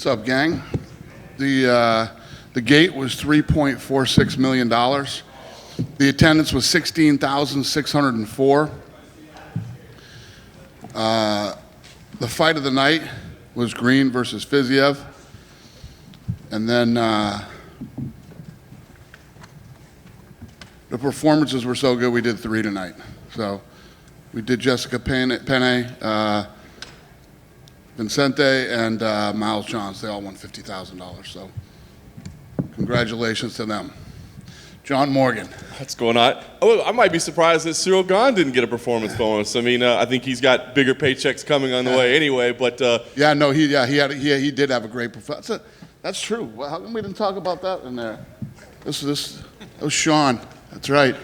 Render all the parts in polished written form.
What's up, gang? The gate was $3.46 million. The attendance was 16,604. The fight of the night was Green versus Fiziev. And then the performances were so good we did 3 tonight. So we did Jessica Penne, Vincente, and Miles Johns. They all won $50,000. So congratulations to them. John Morgan. What's going on? Oh, I might be surprised that Ciryl Gane didn't get a performance bonus. I mean, I think he's got bigger paychecks coming on the way anyway. But he did have a great performance. That's true. Well, how come we didn't talk about that in there? That was Sean. That's right.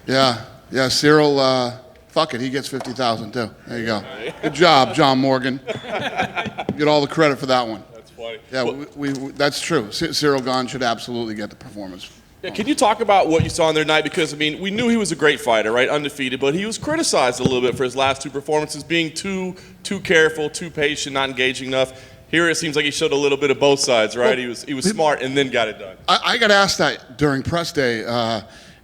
Yeah, Ciryl. Fuck it, he gets $50,000 too. There you go. Good job, John Morgan. Get all the credit for that one. That's funny. Yeah, that's true. Ciryl Gane should absolutely get the performance. Yeah, can you talk about what you saw on their night? Because, I mean, we knew he was a great fighter, right? Undefeated, but he was criticized a little bit for his last 2 performances, being too careful, too patient, not engaging enough. Here it seems like he showed a little bit of both sides, right? Well, he was smart and then got it done. I got asked that during press day,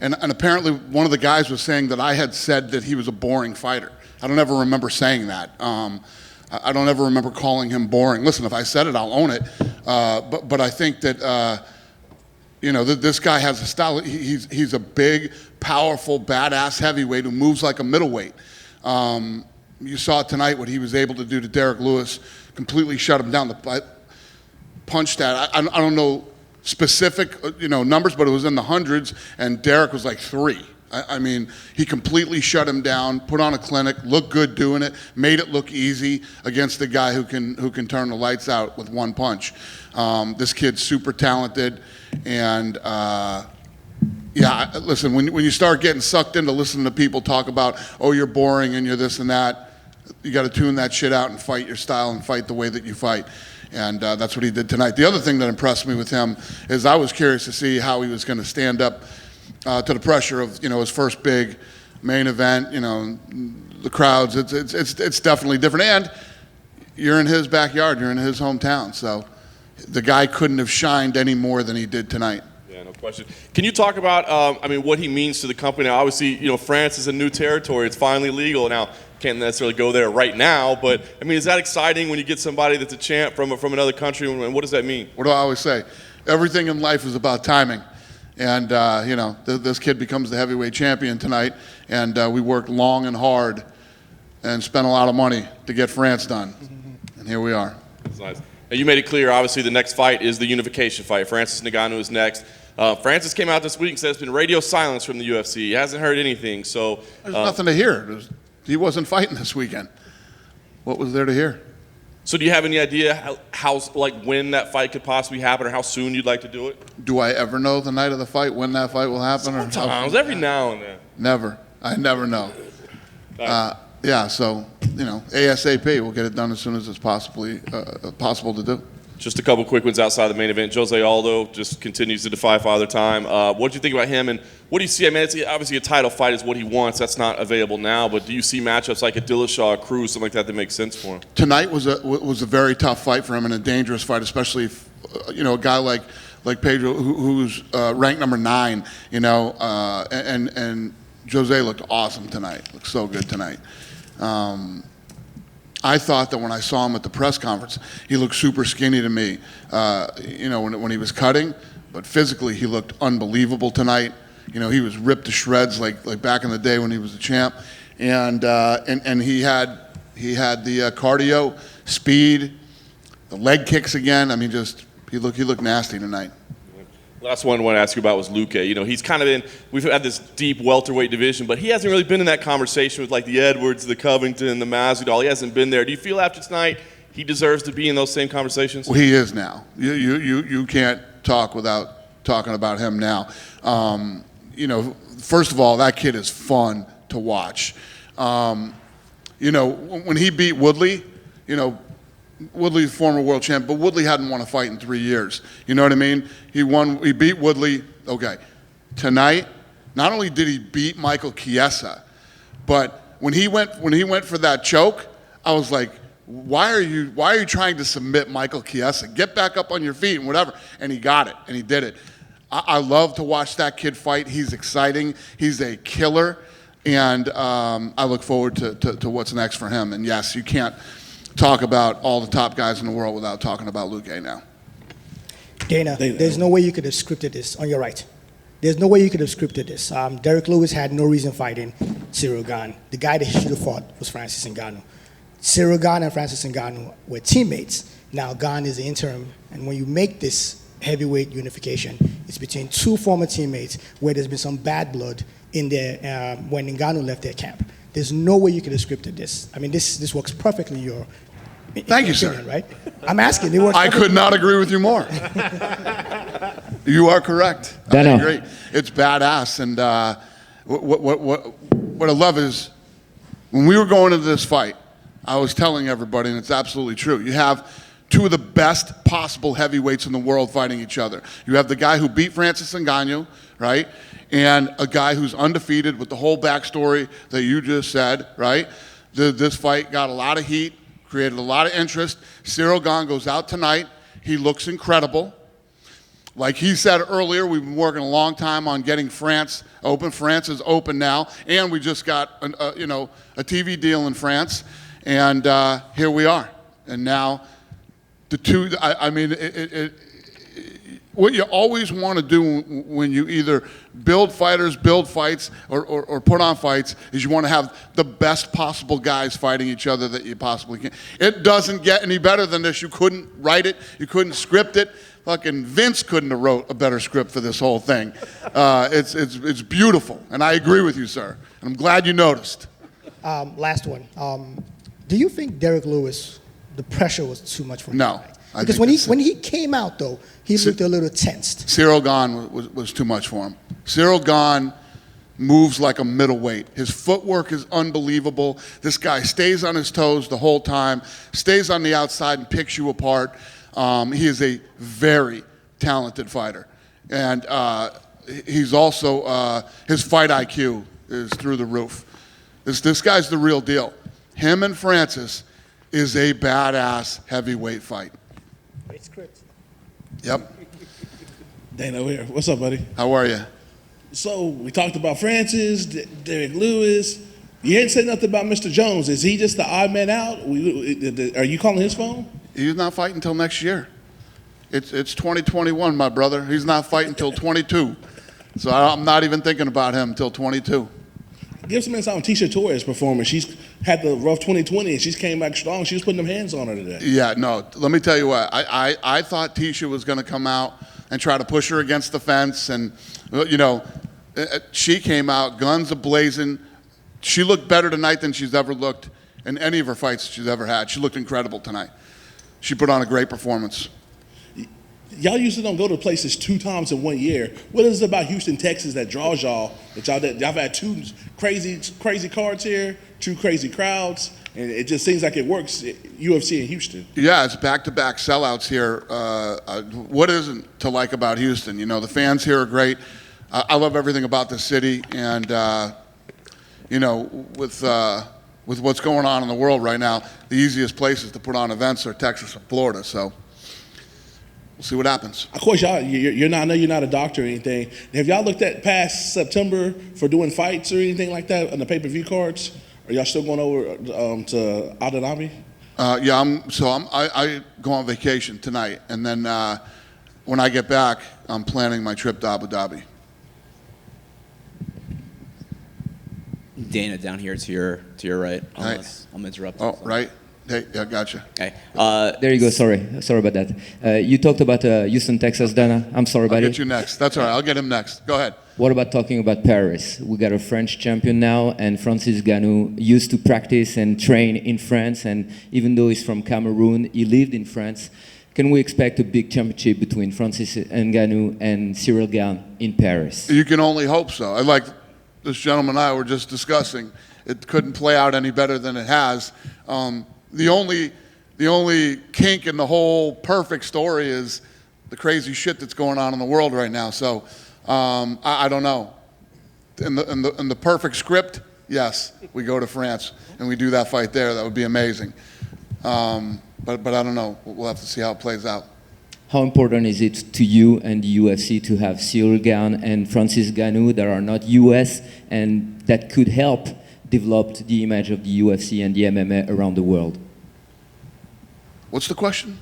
and apparently one of the guys was saying that I had said that he was a boring fighter. I don't ever remember saying that. I don't ever remember calling him boring. Listen, if I said it, I'll own it. But I think that this guy has a style. He's a big, powerful, badass heavyweight who moves like a middleweight. You saw tonight what he was able to do to Derek Lewis. Completely shut him down. The punch that I don't know specific numbers, but it was in the hundreds, and Derek was like 3. I mean, he completely shut him down, put on a clinic, looked good doing it, made it look easy against the guy who can turn the lights out with one punch. This kid's super talented, and listen, when you start getting sucked into listening to people talk about, oh, you're boring and you're this and that, you got to tune that shit out and fight your style and fight the way that you fight. And that's what he did tonight. The other thing that impressed me with him is I was curious to see how he was going to stand up to the pressure of his first big main event. The crowds. It's definitely different. And you're in his backyard. You're in his hometown. So the guy couldn't have shined any more than he did tonight. Yeah, no question. Can you talk about what he means to the company? Now, obviously, France is a new territory. It's finally legal now. Can't necessarily go there right now, but I mean, is that exciting when you get somebody that's a champ from another country? And what does that mean? What do I always say? Everything in life is about timing, and this kid becomes the heavyweight champion tonight, and we worked long and hard, and spent a lot of money to get France done, and here we are. That's nice. And you made it clear. Obviously, the next fight is the unification fight. Francis Ngannou is next. Francis came out this week and said it's been radio silence from the UFC. He hasn't heard anything, so there's nothing to hear. He wasn't fighting this weekend. What was there to hear? So do you have any idea how when that fight could possibly happen, or how soon you'd like to do it? Do I ever know the night of the fight when that fight will happen? Sometimes, every now and then. Never. I never know. So ASAP. We'll get it done as soon as it's possible to do. Just a couple quick ones outside the main event. Jose Aldo just continues to defy Father Time. What do you think about him, and what do you see? I mean, it's obviously a title fight is what he wants. That's not available now, but do you see matchups like a Dillashaw, Cruz, something like that makes sense for him? Tonight was a very tough fight for him and a dangerous fight, especially if, a guy like Pedro who's ranked number 9. And Jose looked awesome tonight. Looked so good tonight. I thought that when I saw him at the press conference, he looked super skinny to me, when he was cutting, but physically he looked unbelievable tonight. He was ripped to shreds like back in the day when he was a champ, and he had the cardio, speed, the leg kicks again. I mean, he looked nasty tonight. Last one I want to ask you about was Luque. He's kind of we've had this deep welterweight division, but he hasn't really been in that conversation with like the Edwards, the Covington, the Masvidal. He hasn't been there. Do you feel after tonight he deserves to be in those same conversations? Well, he is now. You can't talk without talking about him now. First of all, that kid is fun to watch. When he beat Woodley, Woodley's former world champ, but Woodley hadn't won a fight in 3 years. You know what I mean? He beat Woodley. Okay. Tonight, not only did he beat Michael Chiesa, but when he went for that choke, I was like, why are you trying to submit Michael Chiesa? Get back up on your feet and whatever. And he got it, and he did it. I love to watch that kid fight. He's exciting. He's a killer. And I look forward to what's next for him. And yes, you can't talk about all the top guys in the world without talking about Ciryl Gane now. Dana, there's no way you could have scripted this on your right. There's no way you could have scripted this. Derek Lewis had no reason fighting Ciryl Gane. The guy that he should have fought was Francis Ngannou. Ciryl Gane and Francis Ngannou were teammates. Now Gane is the interim, and when you make this heavyweight unification, it's between two former teammates where there's been some bad blood in there when Ngannou left their camp. There's no way you could have scripted this. I mean, this works perfectly in your Thank you, opinion, sir. right? I'm asking. It works I could not agree with you more. You are correct. I agree. It's badass, and what I love is when we were going into this fight, I was telling everybody, and it's absolutely true. You have two of the best possible heavyweights in the world fighting each other. You have the guy who beat Francis Ngannou, right? And a guy who's undefeated with the whole backstory that you just said, right? This fight got a lot of heat, created a lot of interest. Ciryl Gane goes out tonight. He looks incredible. Like he said earlier, we've been working a long time on getting France open. France is open now, and we just got a TV deal in France, and here we are. And now the two, what you always want to do when you either build fighters, build fights, or put on fights is you want to have the best possible guys fighting each other that you possibly can. It doesn't get any better than this. You couldn't write it. You couldn't script it. Fucking Vince couldn't have wrote a better script for this whole thing. It's beautiful, and I agree with you, sir. And I'm glad you noticed. Last one. Do you think Derek Lewis, the pressure was too much for him? No. Because when he came out, though, he looked a little tensed. Ciryl Gane was too much for him. Ciryl Gane moves like a middleweight. His footwork is unbelievable. This guy stays on his toes the whole time, stays on the outside and picks you apart. He is a very talented fighter. And he's also, his fight IQ is through the roof. This guy's the real deal. Him and Francis is a badass heavyweight fight. Great script. Yep. Dana here. What's up, buddy? How are you? So we talked about Francis, Derek Lewis. You ain't said nothing about Mr. Jones. Is he just the odd man out? Are you calling his phone? He's not fighting until next year. It's 2021, my brother. He's not fighting until 22. So I'm not even thinking about him until 22. Give some insight on Tisha Torres' performance. She's had the rough 2020, and she's came back strong. She was putting them hands on her today. Yeah, no, let me tell you what. I thought Tisha was going to come out and try to push her against the fence. And, she came out, guns a-blazing. She looked better tonight than she's ever looked in any of her fights she's ever had. She looked incredible tonight. She put on a great performance. Y'all usually don't go to places 2 times in 1 year. What is it about Houston, Texas that draws y'all? Y'all have had 2 crazy cards here, 2 crazy crowds, and it just seems like it works. UFC in Houston. Yeah, it's back-to-back sellouts here. What isn't to like about Houston? The fans here are great. I love everything about the city, and with what's going on in the world right now, the easiest places to put on events are Texas and Florida. So. We'll see what happens. Of course, I know you're not a doctor or anything. Have y'all looked at past September for doing fights or anything like that on the pay-per-view cards? Are y'all still going over to Abu Dhabi? Yeah, I go on vacation tonight, and then when I get back, I'm planning my trip to Abu Dhabi. Dana, down here to your right. I'm interrupting. Oh, right. Hey, yeah, gotcha. Okay. There you go. Sorry about that. You talked about Houston, Texas, Dana. I'm sorry about it. I'll get you next. That's all right. I'll get him next. Go ahead. What about talking about Paris? We got a French champion now, and Francis Ngannou used to practice and train in France, and even though he's from Cameroon, he lived in France. Can we expect a big championship between Francis Ngannou and Ciryl Gane in Paris? You can only hope so. Like this gentleman and I were just discussing, it couldn't play out any better than it has. The only kink in the whole perfect story is the crazy shit that's going on in the world right now. So I don't know. In the perfect script, yes, we go to France and we do that fight there. That would be amazing. But I don't know. We'll have to see how it plays out. How important is it to you and the UFC to have Ciryl Gane and Francis Ngannou that are not US and that could help develop the image of the UFC and the MMA around the world? What's the question?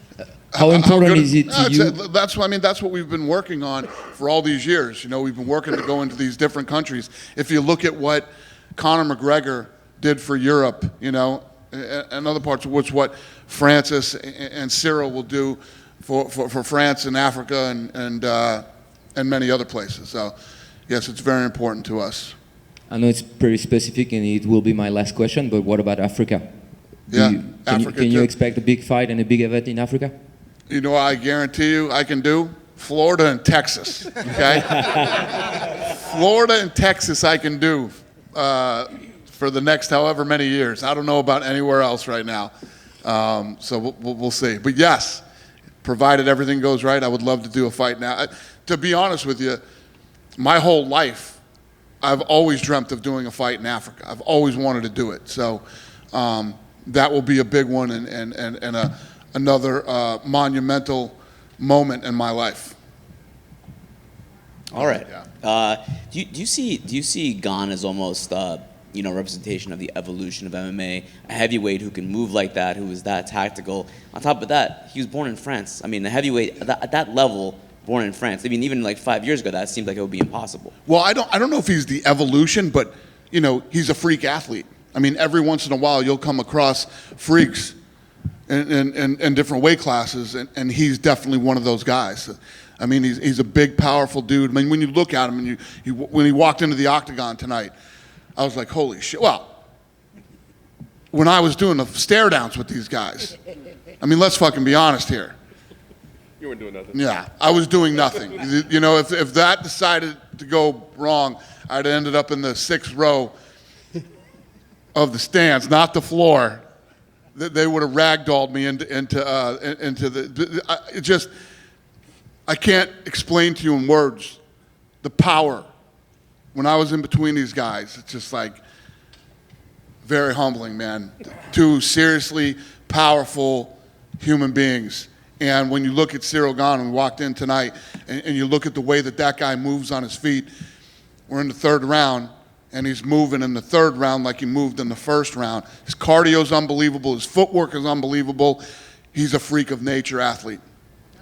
How important is it to you? That's what we've been working on for all these years. We've been working to go into these different countries. If you look at what Conor McGregor did for Europe, and other parts of which what Francis and Ciryl will do for France and Africa and many other places. So, yes, it's very important to us. I know it's pretty specific, and it will be my last question. But what about Africa? Can you expect a big fight and a big event in Africa? I guarantee you I can do Florida and Texas, okay? Florida and Texas I can do for the next however many years. I don't know about anywhere else right now. So we'll see. But yes, provided everything goes right, I would love to do a fight now. To be honest with you, my whole life, I've always dreamt of doing a fight in Africa. I've always wanted to do it. So that will be a big one and another monumental moment in my life. All right. Yeah. Do you see Gane as almost representation of the evolution of MMA? A heavyweight who can move like that, who is that tactical. On top of that, he was born in France. I mean, a heavyweight at that level, born in France. I mean, even like 5 years ago, that seemed like it would be impossible. Well, I don't know if he's the evolution, but he's a freak athlete. I mean, every once in a while you'll come across freaks in different weight classes, and he's definitely one of those guys. I mean, he's a big, powerful dude. I mean, when you look at him, and when he walked into the octagon tonight, I was like, holy shit. Well, when I was doing the stare downs with these guys, I mean, let's fucking be honest here. You weren't doing nothing. Yeah, I was doing nothing. If that decided to go wrong, I'd have ended up in the 6th row of the stands, not the floor. They would have ragdolled me into the. I can't explain to you in words the power. When I was in between these guys, it's just like very humbling, man. Two seriously powerful human beings. And when you look at Ciryl Gane, and we walked in tonight, and you look at the way that guy moves on his feet, we're in the 3rd round, and he's moving in the 3rd round like he moved in the 1st round. His cardio's unbelievable. His footwork is unbelievable. He's a freak of nature athlete.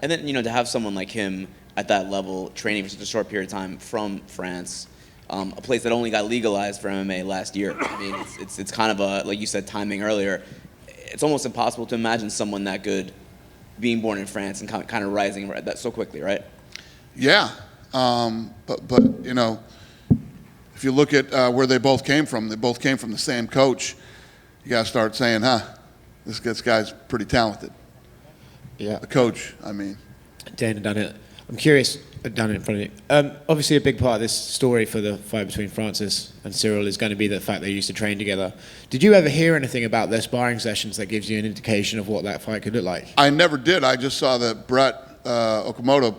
And then, to have someone like him at that level, training for such a short period of time from France, a place that only got legalized for MMA last year. I mean, it's kind of like you said, timing earlier. It's almost impossible to imagine someone that good being born in France and kind of rising that so quickly, right? Yeah, but if you look at where they both came from the same coach. You got to start saying, this guy's pretty talented. Yeah. The coach, I mean. Dana done it. I'm curious, done it in front of you. Obviously, a big part of this story for the fight between Francis and Ciryl is going to be the fact they used to train together. Did you ever hear anything about their sparring sessions that gives you an indication of what that fight could look like? I never did. I just saw that Brett Okamoto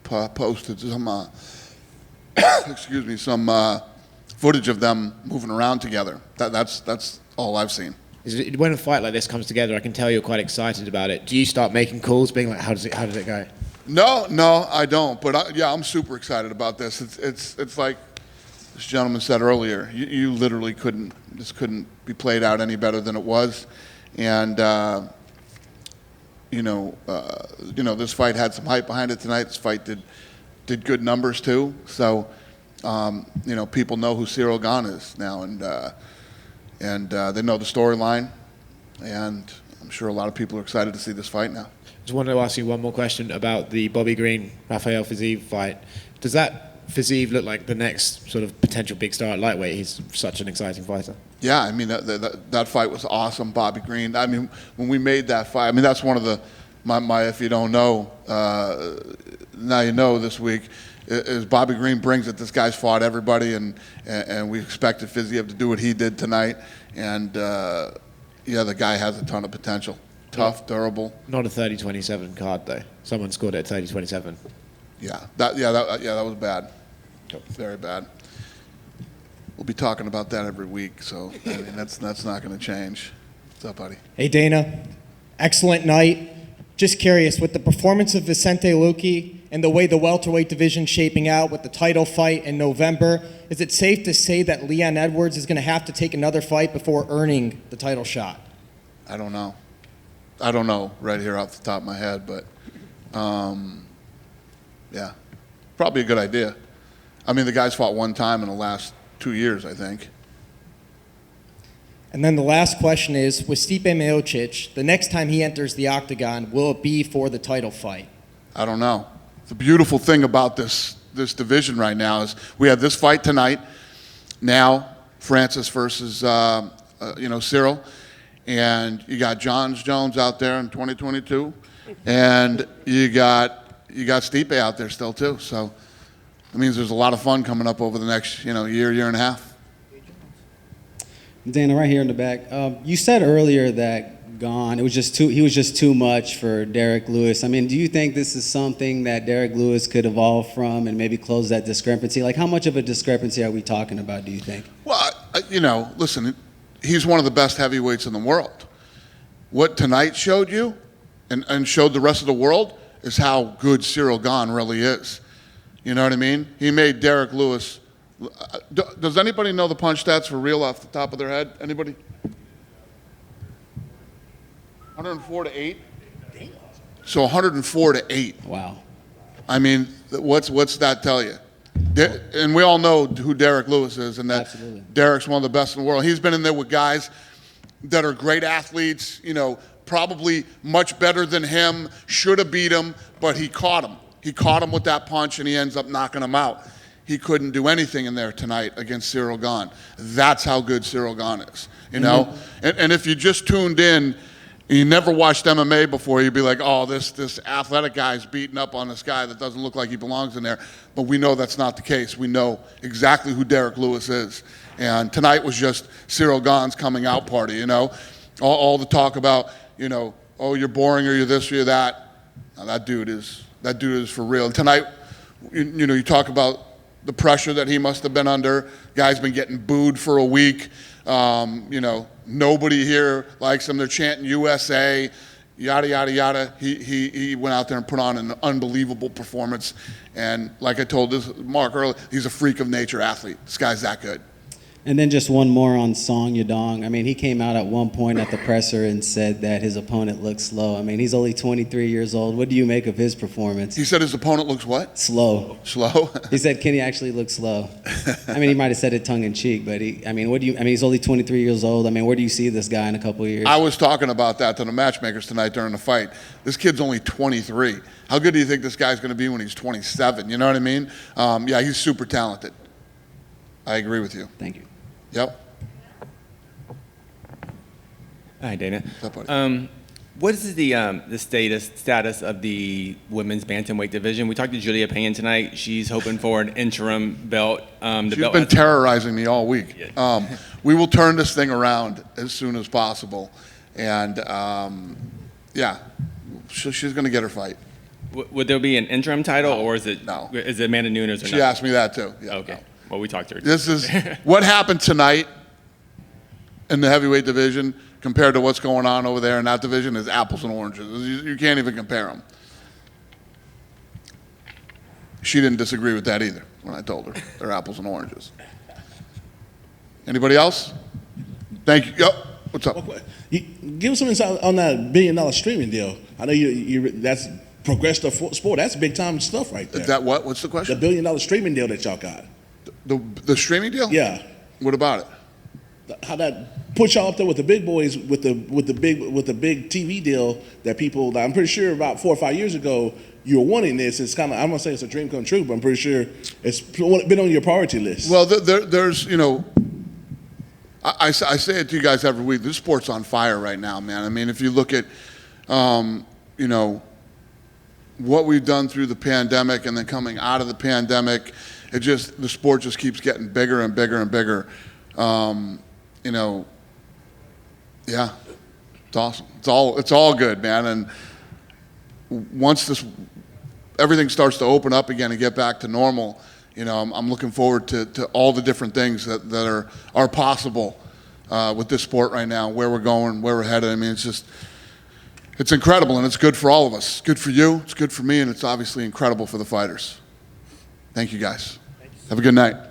posted some, some footage of them moving around together. That's all I've seen. When a fight like this comes together, I can tell you're quite excited about it. Do you start making calls, being like, how does it go? No, I don't. But I'm super excited about this. It's like this gentleman said earlier. You literally couldn't be played out any better than it was, and this fight had some hype behind it tonight. This fight did good numbers too. So people know who Ciryl Gane is now, and they know the storyline, and I'm sure a lot of people are excited to see this fight now. Just wanted to ask you one more question about the Bobby Green Rafael Fiziev fight. Does that Fiziev look like the next sort of potential big star at lightweight? He's such an exciting fighter. Yeah, I mean that fight was awesome, Bobby Green. I mean, when we made that fight, I mean that's one of my if you don't know, now you know this week. Is Bobby Green brings it. This guy's fought everybody, and we expected Fiziev to do what he did tonight. And the guy has a ton of potential. Tough, durable. Not a 30-27 card though. Someone scored it at 30-27. Yeah, that was bad. Very bad. We'll be talking about that every week. So I mean, that's not going to change. What's up, buddy? Hey Dana, Excellent night. Just curious, with the performance of Vicente Luque and the way the welterweight division's shaping out with the title fight in November, is it safe to say that Leon Edwards is going to have to take another fight before earning the title shot? I don't know. I don't know right here off the top of my head, but yeah, probably a good idea. I mean, the guy's fought one time in the last 2 years, I think. And then the last question is, with Stipe Miocic, the next time he enters the octagon, will it be for the title fight? I don't know. The beautiful thing about this division right now is we have this fight tonight. Now, Francis versus Ciryl, and you got John Jones out there in 2022, and you got Stipe out there still too. So it means there's a lot of fun coming up over the next year and a half. Dana, right here in the back. You said earlier that Gane, he was just too much for Derek Lewis. I mean, do you think this is something that Derek Lewis could evolve from and maybe close that discrepancy? Like, how much of a discrepancy are we talking about, do you think? Well, listen, he's one of the best heavyweights in the world. What tonight showed you and showed the rest of the world is how good Ciryl Gane really is. You know what I mean? He made Derek Lewis. Does anybody know the punch stats for real off the top of their head? Anybody? 104 to 8? So 104 to 8. Wow. I mean, what's that tell you? And we all know who Derek Lewis is, and that Absolutely. Derek's one of the best in the world. He's been in there with guys that are great athletes, probably much better than him, should have beat him, but he caught him. He caught him with that punch, and he ends up knocking him out. He couldn't do anything in there tonight against Ciryl Gane. That's how good Ciryl Gane is, And if you just tuned in, and you never watched MMA before, you'd be like, oh, this athletic guy's beating up on this guy that doesn't look like he belongs in there. But we know that's not the case. We know exactly who Derek Lewis is. And tonight was just Ciryl Gane's coming out party, All the talk about, oh, you're boring or you're this or you're that. Now, that dude is for real. And tonight, you talk about the pressure that he must have been under. Guy's been getting booed for a week. Nobody here likes him. They're chanting USA, yada, yada, yada. He went out there and put on an unbelievable performance. And like I told Mark earlier, he's a freak of nature athlete. This guy's that good. And then just one more on Song Yadong. I mean, he came out at one point at the presser and said that his opponent looked slow. I mean, he's only 23 years old. What do you make of his performance? He said his opponent looks what? Slow. Slow? He said, can he actually look slow? I mean, he might have said it tongue in cheek, but he's only 23 years old. I mean, where do you see this guy in a couple of years? I was talking about that to the matchmakers tonight during the fight. This kid's only 23. How good do you think this guy's going to be when he's 27? You know what I mean? Yeah, he's super talented. I agree with you. Thank you. Yep. Hi, Dana. What's up, buddy? What is the status of the women's bantamweight division? We talked to Julia Payne tonight. She's hoping for an interim belt. She's been terrorizing me all week. Yeah. We will turn this thing around as soon as possible, and she's going to get her fight. Would there be an interim title, or is it No. Is it Amanda Nunes? Or She not? asked me that too. Yeah, Okay. no. Well, we talked to her. This is what happened tonight in the heavyweight division compared to what's going on over there in that division is apples and oranges. You can't even compare them. She didn't disagree with that either when I told her they're apples and oranges. Anybody else? Thank you. Yep. What's up? Give us some insight on that $1 billion streaming deal. I know that's progressive sport. That's big time stuff right there. Is that what? What's the question? The $1 billion streaming deal that y'all got. The streaming deal? Yeah. What about it? How that put y'all up there with the big boys with the big TV deal that people. I'm pretty sure about 4 or 5 years ago you were wanting this. It's kind of, I'm gonna say it's a dream come true, but I'm pretty sure it's been on your priority list. Well, there's I say it to you guys every week. This sport's on fire right now, man. I mean, if you look at what we've done through the pandemic and then coming out of the pandemic, the sport just keeps getting bigger and bigger and bigger. Yeah, it's awesome. It's all good, man. And once everything starts to open up again and get back to normal, I'm looking forward to all the different things that are possible with this sport right now, where we're going, where we're headed. I mean, it's incredible, and it's good for all of us. It's good for you, it's good for me, and it's obviously incredible for the fighters. Thank you, guys. Have a good night.